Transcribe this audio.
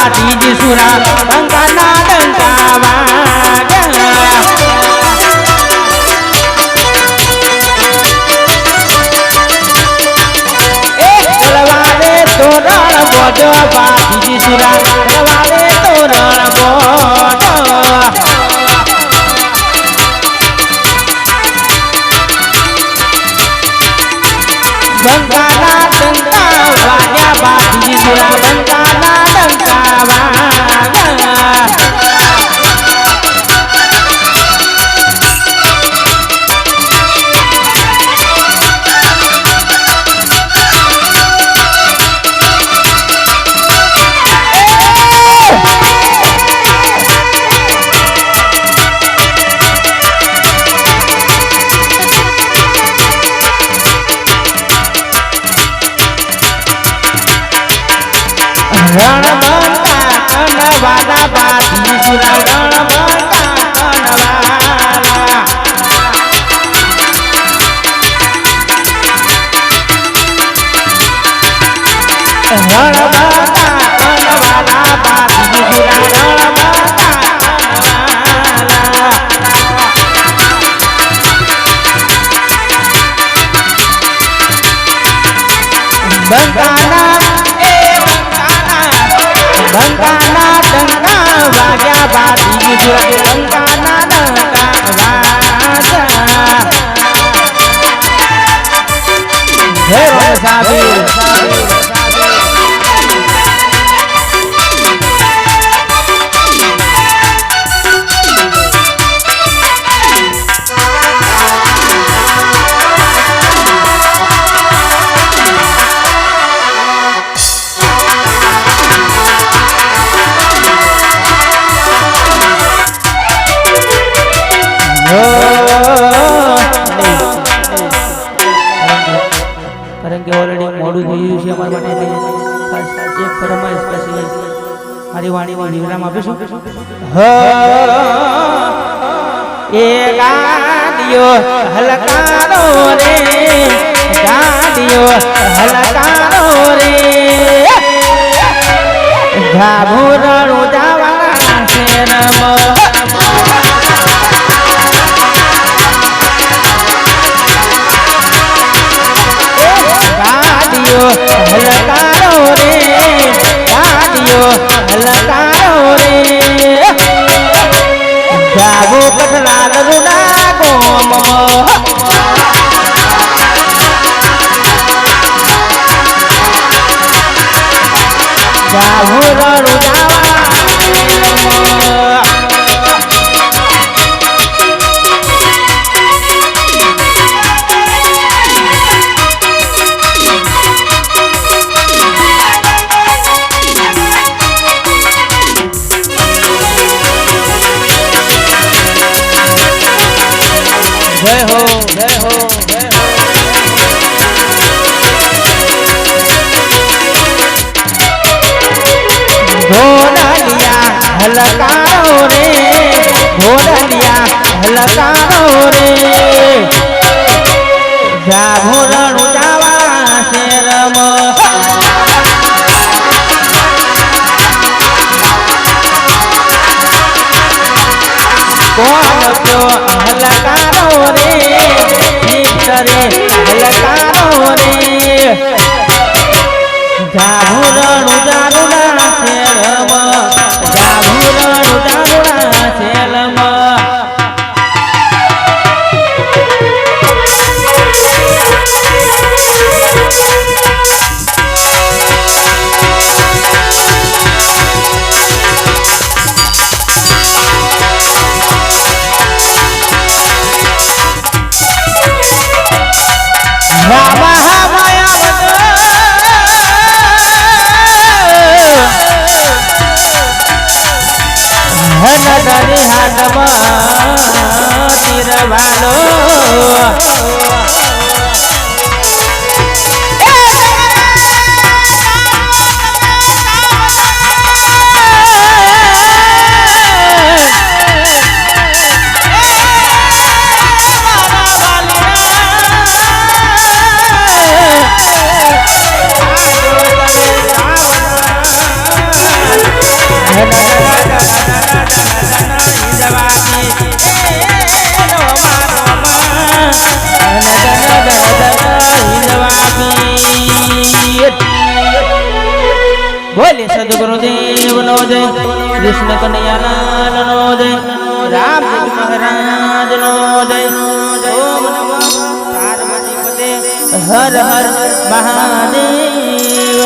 બાધી સુરા બંકાના ડંકા વાગ્યા તલવારે તોરણ બોજો બાધી સુરા તલવારે તોરણ બોજો બંકાના ડંકા વાગ્યા બાધી સુરા બંકાના ડંકા વાગ્યા રણબંકા કનવાલા બાધી સુરા રણબંકા કનવાલા બાધી સુરા બંકાના બંકાના ડંકા વાગ્યા બાધી સુરા બંકાના ડંકા વાગ્યા જય સાબીર કારણ કે ઓલરેડી મોડું થઈ ગયું છે અમારા માટે એક ફરમાઈશ પછી મારી વાણીમાં વિરામ આપીશું એ ગાડીઓ હલકારો રે ગાડીઓ હલકારો રે ગાભુરણું જવાના છે રમ હલકારો રે ગાડીઓ હલકારો રે જાગો કઠલાલ રૂડા ગોમ જાહુર રૂડાવા जय हो जय हो जय हो घोड़लिया हलकारो रे घोड़लिया हलकारो रे जाभुरणु जावा से रम કોણ ક્યો હલકારો રે ભીતરે હલકારો રે જાભુરણું જારુણા શેલમ જાભુરણું જારુણા શેલમ ધનધરી હાથમાં તીરવાલો बोले सदगुरुदेव नो जय कृष्ण कन्हैयालाल नो जय राम महाराज नो जय ओम नमः पार्वती पते हर हर महादेव